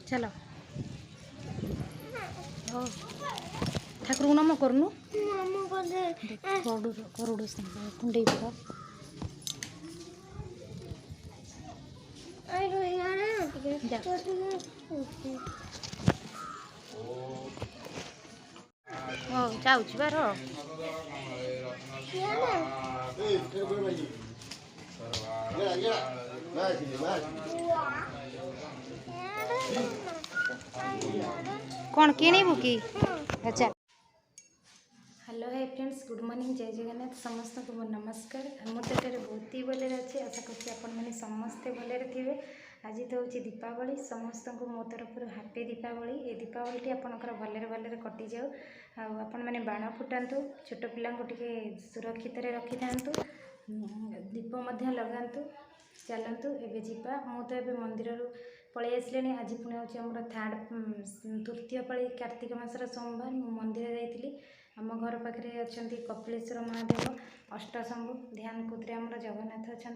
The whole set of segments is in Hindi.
चलो ठाकुर को नम करनु करुड़ कुंडे पका जाऊँ बार कौन किणबू कि अच्छा हेलो है फ्रेंड्स गुड मॉर्निंग जय जगन्नाथ समस्त को मोर नमस्कार मुझे बहुत ही भले अच्छे आशा कर समस्ते भले थे आज तो हूँ दीपावली समस्त को मो तरफ हैप्पी दीपावली ये दीपावली आपंकर भले भले कटि जाऊ आपण मैंने बाण फुटातु छोट पिला सुरक्षित रखी था दीप लगातु चलतु एवं जावा मु तो ये मंदिर पलि आसले आज पुणी हूँ थर्ड तृतीय पाली कार्तिक मासर सोमवार मु मंदिर जाइली आम घर पाखे अच्छा कपिलेश्वर महादेव अष्टशंभु ध्यान कुद्रे आम जगन्नाथ अच्छा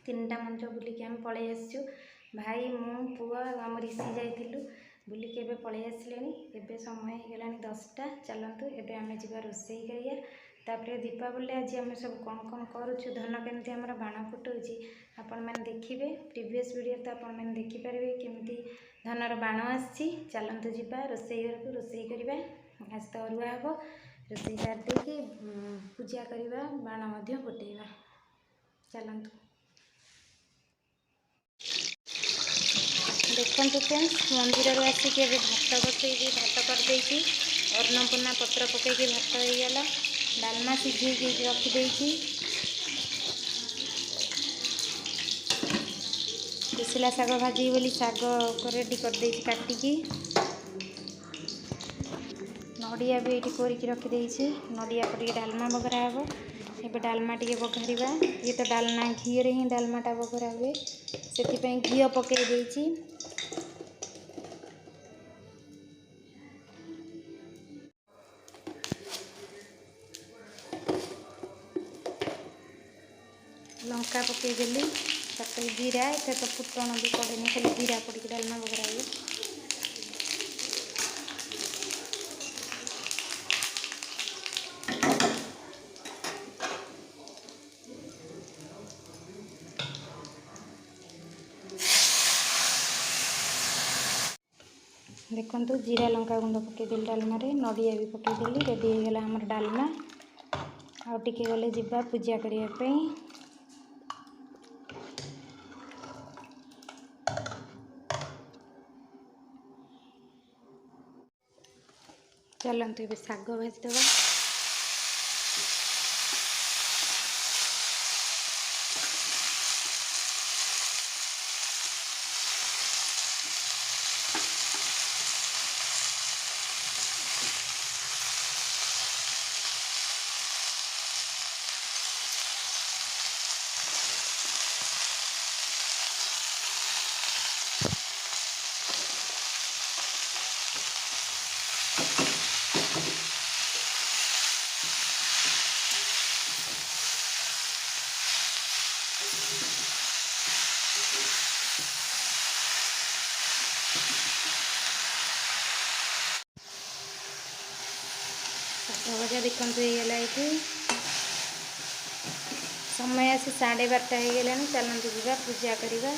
तीनटा मंच बुलिकी आम पलि आसचु भाई मु पुआ आम ऋषि जाइलु बुलिकी एबे पलि आसले एबे समय हो गलानी 10टा चलतु एबे आमे जीवा रोषेई करिया तापर दीपावली आज आम सब कौन कौन करुछु धन केमती आमर बाण फुटाउछि आपण मैंने देखिए प्रीवियस वीडियो तो आपण मैंने देखिपारे केमती धनर बाण आसी चलतु जीवा रोषेई घर को रोषेई करवा आज तो अरुआ हम रोषेई करदेकी पूजा करवा बाण फुटेवा चलतु देखते फ्रेंड्स मंदिर आसिक भात बसई भात करदे अन्नपूर्णा पत्र पकईकि भात होगला डालमा सीझे रखिदे कुशला शाग भाजी बोली शाग रेडी करदे काटिकी नड़िया भी ये कोरिकी रखिदे नड़िया पड़ी डालमा बघरा हे एबे डालमा टे बघारिबा ये तो डालना घी रे ही डालमाटा बघरा हुए से घी पकई देइछि लंका पकईदेली ताकि जीरा एत तो फुटण भी पड़ेनि खाली जीरा पड़ी डालमा बघरा हुए देखो जीरा लंका गुंड पकईदेली डालमा नड़िया भी पकईदेली रेडी होगला आमर डालमा आउ टिके गले जीवा पूजा करने चलतु ये शाग भाजीदे भजा देखते होगला ये समय आसी 12:30 हो गलानी चलतु जीवा पूजा करवा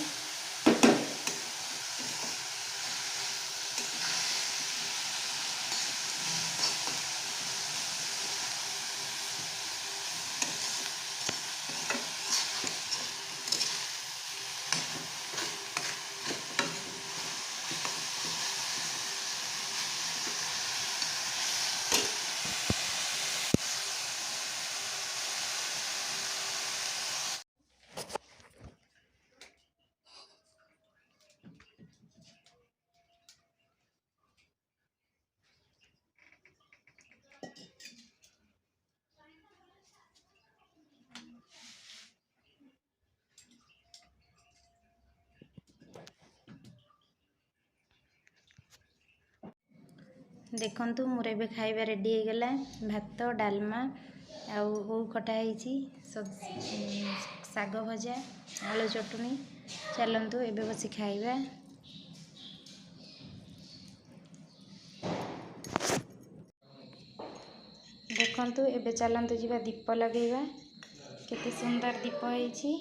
देखु मोर ए खाଇବା रेडी होगला भात डालमा आउ खटाई शाग भजा आलू चटनी चलतु एबे बसी खाइबा देखंतु एबे चलंतु जीवा दीप लगेଇବା केते सुंदर दीप होईछि।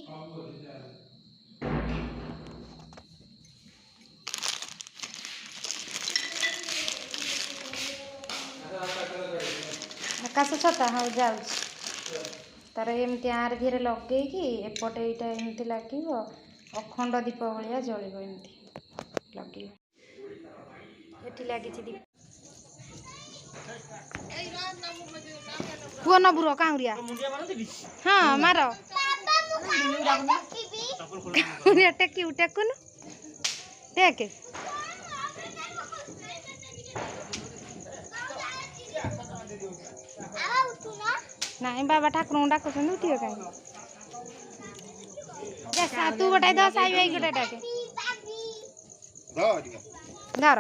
आकाश छता हाँ जाऊँ तार एमती आर धीरे लगे कि एपटे यहाँ एमती लगे अखंड दीप भाया जल एमती लगे ये लगी दीप पुआ नबुर काउरिया हाँ मार टेकू टेकुन देख नहीं बाबा ठाकुर डाक उठिए कहीं तू गोटाई दस आई भाई गोटे डाके धर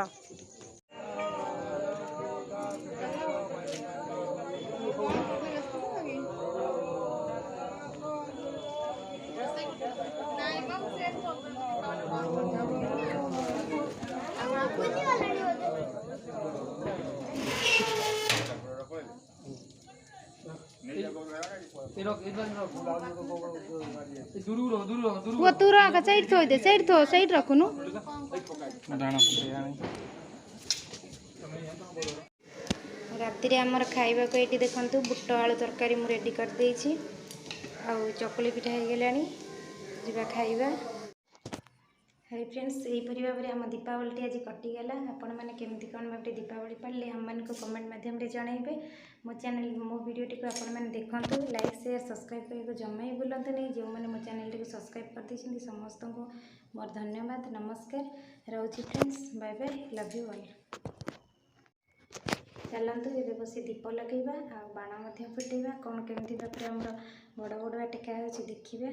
वो तू रख सैड थोई दे सैड रखुनु राति आमर खाइबा को ये देखंतु बुट आलू तरकारी मु रेडी कर देछि आ चकुली पिठा हो गलानी जीवा खाइबा। हाय फ्रेंड्स यहीपरि भाव में आम दीपावली आज कटिगला आपण मैंने केमती कौन भाव दीपावली पाले आम मान कमेंट माध्यम जनइबे मो चैनल मो वीडियोटी को आपण मैंने देखंतु लाइक शेयर सब्सक्राइब करने को जमा ही भूलते नहीं जो मैंने मो चैनल टी सब्सक्राइब कर दी समस्त को मोर धन्यवाद नमस्कार रोची friends bye bye love you all. चलतु ये बस दीप लगेगा आ बाण फुटेबा कौन केमती भाव में बड़ बड़ टेका देखिए।